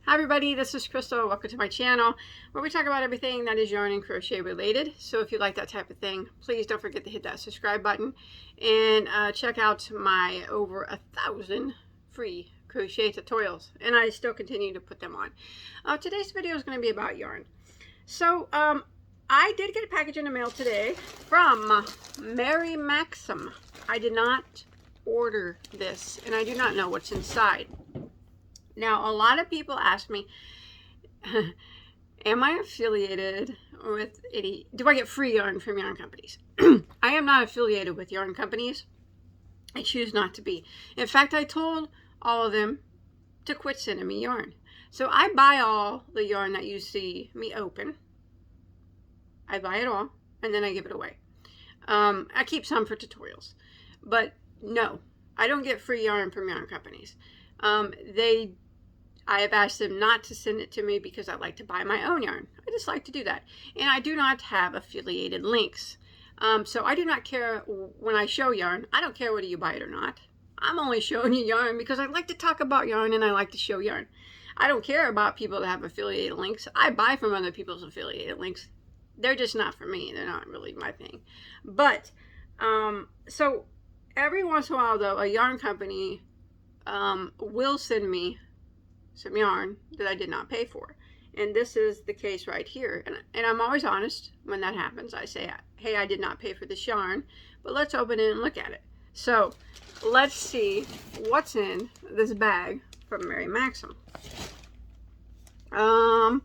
Hi everybody, this is Crystal. Welcome to my channel where we talk about everything that is yarn and crochet related. So if you like that type of thing, please don't forget to hit that subscribe button and check out my over 1,000 free crochet tutorials. And I still continue to put them on. Today's video is going to be about yarn. So I did get a package in the mail today from Maxim. I did not order this and I do not know what's inside. Now, a lot of people ask me, am I affiliated with any, do I get free yarn from yarn companies? I am not affiliated with yarn companies. I choose not to be. In fact, I told all of them to quit sending me yarn. So I buy all the yarn that you see me open. I buy it all and then I give it away. I keep some for tutorials. But no, I don't get free yarn from yarn companies. I have asked them not to send it to me because I like to buy my own yarn. I just like to do that. And I do not have affiliated links. So I do not care when I show yarn. I don't care whether you buy it or not. I'm only showing you yarn because I like to talk about yarn and I like to show yarn. I don't care about people that have affiliated links. I buy from other people's affiliated links. They're just not for me. They're not really my thing. But, so every once in a while though, a yarn company will send me some yarn that I did not pay for, and this is the case right here, and I'm always honest when that happens. I say, hey, I did not pay for this yarn, but let's open it and look at it. So let's see what's in this bag from Maxim. No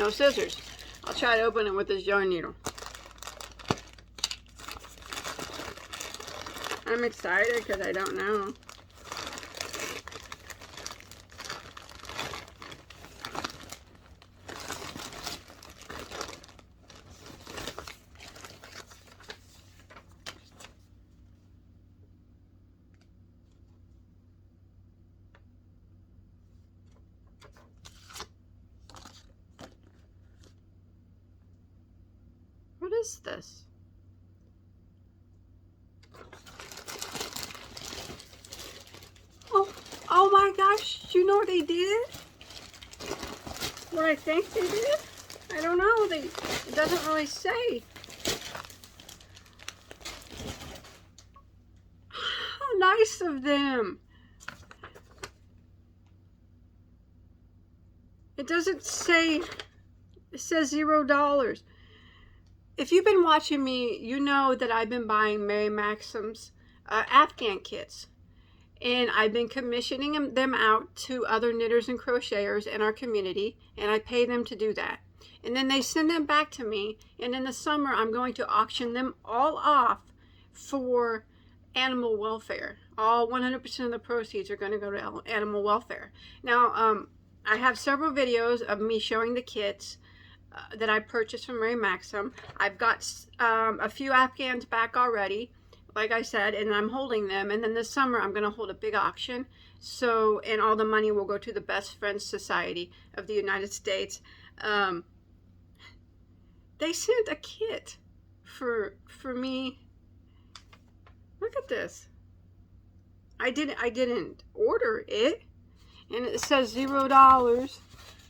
scissors. I'll try to open it with this yarn needle. I'm excited because I don't know. What is this? Oh my gosh, you know what they did? What I think they did? I don't know. It doesn't really say. How nice of them. It doesn't say, it says $0. If you've been watching me, you know that I've been buying Maxim's Afghan kits. And I've been commissioning them out to other knitters and crocheters in our community. And I pay them to do that. And then they send them back to me. And in the summer, I'm going to auction them all off for animal welfare. All 100% of the proceeds are going to go to animal welfare. Now, I have several videos of me showing the kits that I purchased from Maxim. I've got a few Afghans back already, like I said, and I'm holding them. And then this summer I'm going to hold a big auction. So, and all the money will go to the Best Friends Society of the United States. They sent a kit for me. Look at this. I didn't order it, and it says $0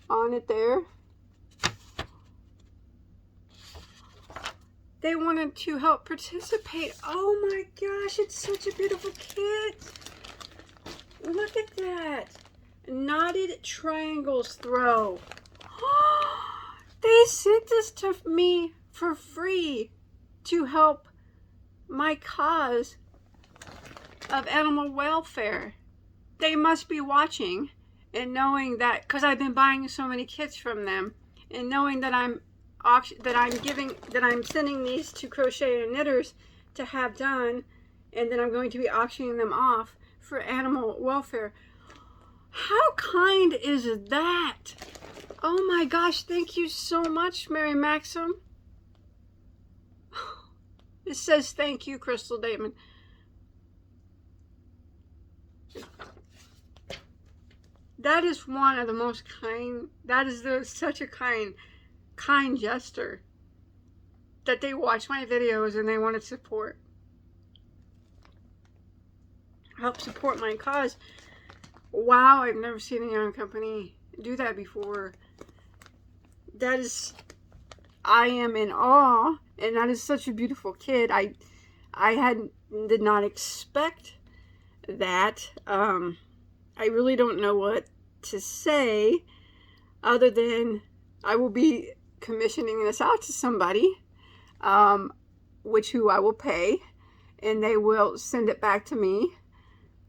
on it there. They wanted to help participate. Oh my gosh, it's such a beautiful kit. Look at that. Knotted triangles throw. They sent this to me for free to help my cause of animal welfare. They must be watching and knowing that, because I've been buying so many kits from them, and knowing that I'm sending these to crochet and knitters to have done, and then I'm going to be auctioning them off for animal welfare. How kind is that? Oh my gosh, thank you so much, Maxim. It says thank you, Crystal Damon. That is one of the most kind, that is such a kind gesture that they watch my videos and they want to help support my cause. Wow, I've never seen a yarn company do that before. That is, I am in awe, and that is such a beautiful kit. I did not expect that. I really don't know what to say other than I will be commissioning this out to somebody, who I will pay, and they will send it back to me,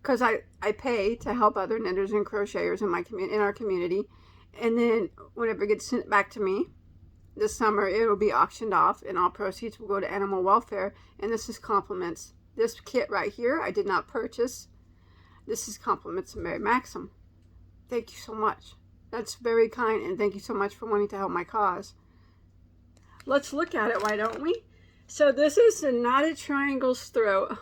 because I pay to help other knitters and crocheters in our community. And then whenever it gets sent back to me this summer, it will be auctioned off, and all proceeds will go to animal welfare. And this is compliments. This kit right here I did not purchase. This is compliments to Mary Maxim. Thank you so much. That's very kind, and thank you so much for wanting to help my cause. Let's look at it, why don't we? So this is the Knotted Triangles Throat,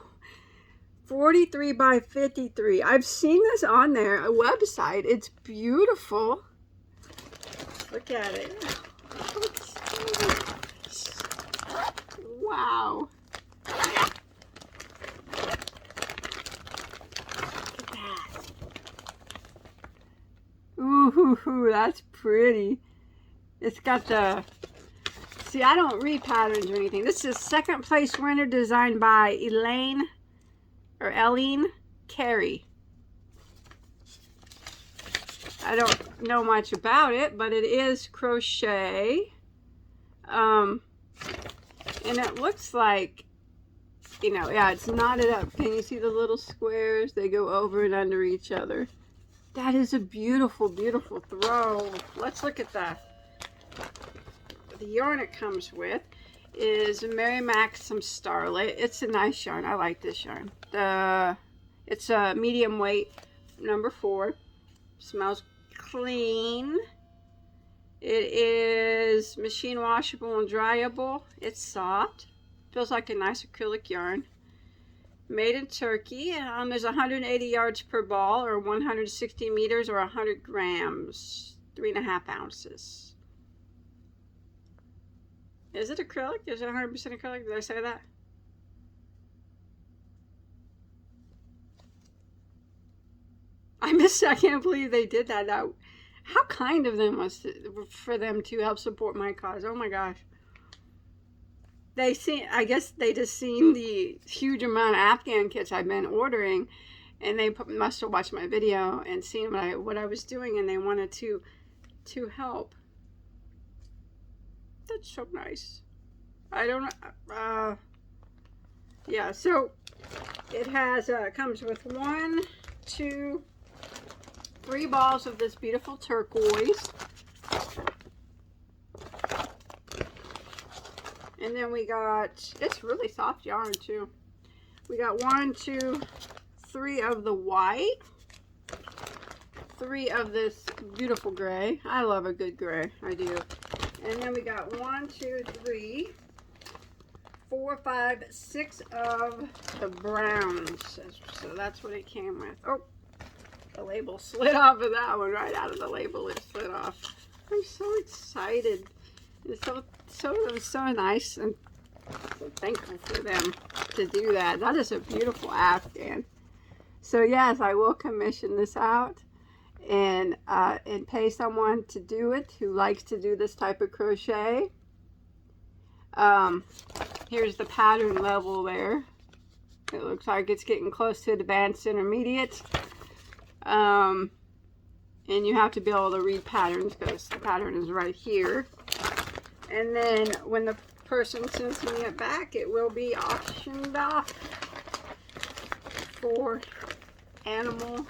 43 by 53. I've seen this on their website. It's beautiful. Look at it. Wow. Ooh, that's pretty. It's got the, see, I don't read patterns or anything. This is second place winner, designed by Eileen Carey. I don't know much about it, but it is crochet. And it looks like, yeah, it's knotted up. Can you see the little squares? They go over and under each other. That is a beautiful, beautiful throw. Let's look at that. The yarn it comes with is Mary Maxim Starlet. It's a nice yarn. I like this yarn. It's a medium weight, number 4. Smells clean. It is machine washable and dryable. It's soft. Feels like a nice acrylic yarn. Made in Turkey. There's 180 yards per ball, or 160 meters, or 100 grams, 3.5 ounces. Is it acrylic? Is it 100% acrylic? Did I say that? I missed it. I can't believe they did that. How kind of them was for them to help support my cause. Oh my gosh. I guess they just seen the huge amount of Afghan kits I've been ordering, and they must have watched my video and seen what I was doing, and they wanted to help. That's so nice. I don't know. Yeah, so it has comes with 1, 2, 3 balls of this beautiful turquoise. And then we got, it's really soft yarn too. We got 1, 2, 3 of the white, 3 of this beautiful gray. I love a good gray, I do. And then we got 1, 2, 3, 4, 5, 6 of the browns. So that's what it came with. Oh, the label slid off of that one. Right out of the label, it slid off. I'm so excited. It's so nice, and so thankful for them to do that. That is a beautiful Afghan. So yes, I will commission this out and pay someone to do it who likes to do this type of crochet. Here's the pattern level there. It looks like it's getting close to advanced intermediate. And you have to be able to read patterns because the pattern is right here. And then when the person sends me it back, it will be auctioned off for animal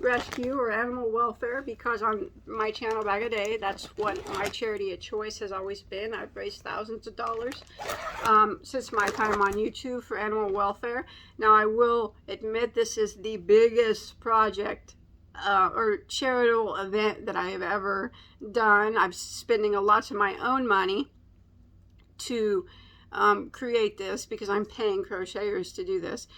rescue or animal welfare, because on my channel Bagoday, that's what my charity of choice has always been. I've raised thousands of dollars since my time on YouTube for animal welfare. Now I will admit this is the biggest project or charitable event that I have ever done. I'm spending a lot of my own money to create this because I'm paying crocheters to do this.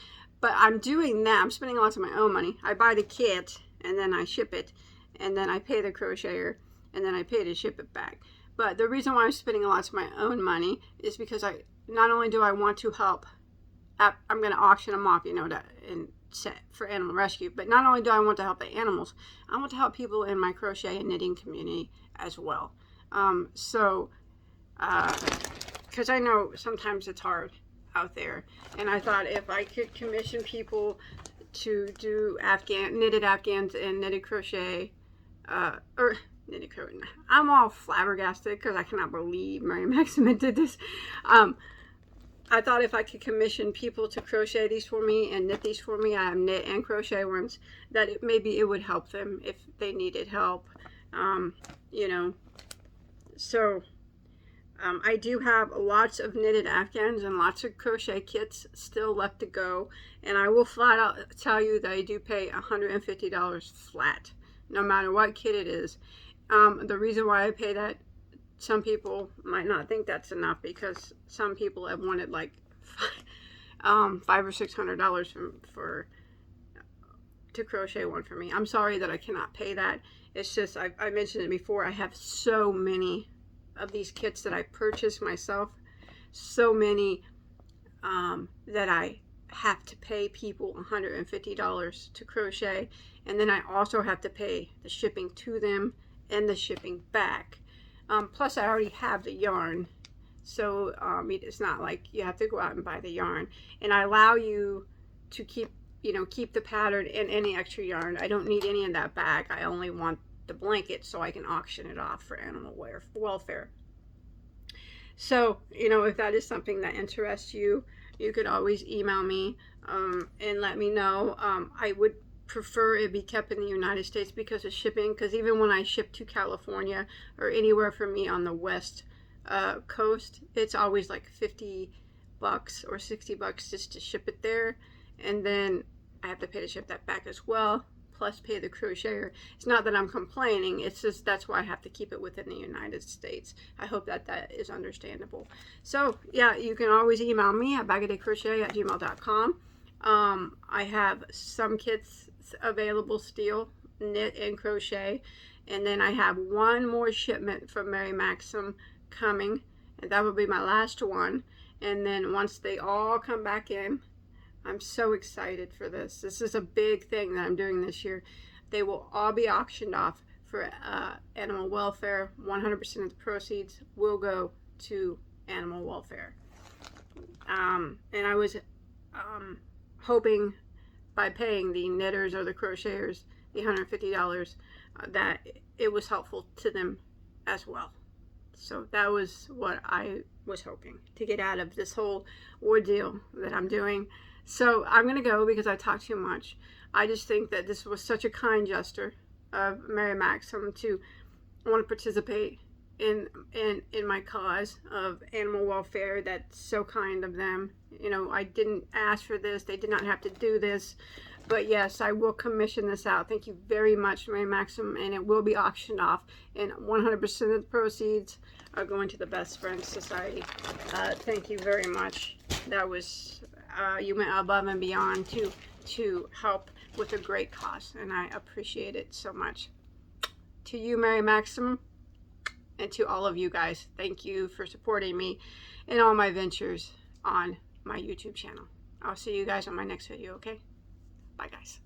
But I'm doing that. I'm spending lots of my own money. I buy the kit and then I ship it, and then I pay the crocheter, and then I pay to ship it back. But the reason why I'm spending lots of my own money is because not only do I want to help, I'm going to auction them off, you know, and set for animal rescue. But not only do I want to help the animals, I want to help people in my crochet and knitting community as well. Because I know sometimes it's hard out there, and I thought if I could commission people to do knitted afghans and knitted crochet, I'm all flabbergasted because I cannot believe Mary Maxim did this. I thought if I could commission people to crochet these for me and knit these for me, I have knit and crochet ones, that maybe it would help them if they needed help, you know. So I do have lots of knitted afghans and lots of crochet kits still left to go, and I will flat out tell you that I do pay $150 flat, no matter what kit it is. The reason why I pay that, some people might not think that's enough, because some people have wanted like $500 or $600 to crochet one for me. I'm sorry that I cannot pay that. It's just, I mentioned it before, I have so many of these kits that I purchased myself, so many that I have to pay people $150 to crochet, and then I also have to pay the shipping to them and the shipping back. Plus I already have the yarn, so it's not like you have to go out and buy the yarn, and I allow you to keep the pattern and any extra yarn. I don't need any of that back. I only want the blanket so I can auction it off for animal welfare. So, if that is something that interests you, you could always email me and let me know. I would prefer it be kept in the United States because of shipping, because even when I ship to California or anywhere for me on the west coast, it's always like $50 or $60 just to ship it there, and then I have to pay to ship that back as well, plus pay the crocheter. It's not that I'm complaining, it's just that's why I have to keep it within the United States. I hope that is understandable. So yeah, you can always email me at bagodaycrochet@gmail.com. I have some kits available still, knit and crochet, and then I have one more shipment from Mary Maxim coming, and that will be my last one. And then once they all come back in, I'm so excited for this. This is a big thing that I'm doing this year. They will all be auctioned off for animal welfare. 100% of the proceeds will go to animal welfare. And I was hoping by paying the knitters or the crocheters the $150 that it was helpful to them as well. So that was what I was hoping to get out of this whole ordeal that I'm doing. So I'm going to go because I talk too much. I just think that this was such a kind gesture of Mary Maxim to want to participate in my cause of animal welfare. That's so kind of them. I didn't ask for this. They did not have to do this. But yes, I will commission this out. Thank you very much, Mary Maxim, and it will be auctioned off. And 100% of the proceeds are going to the Best Friends Society. Thank you very much. That was, you went above and beyond to help with a great cause, and I appreciate it so much. To you, Mary Maxim, and to all of you guys, thank you for supporting me in all my ventures on my YouTube channel. I'll see you guys on my next video, okay? Bye, guys.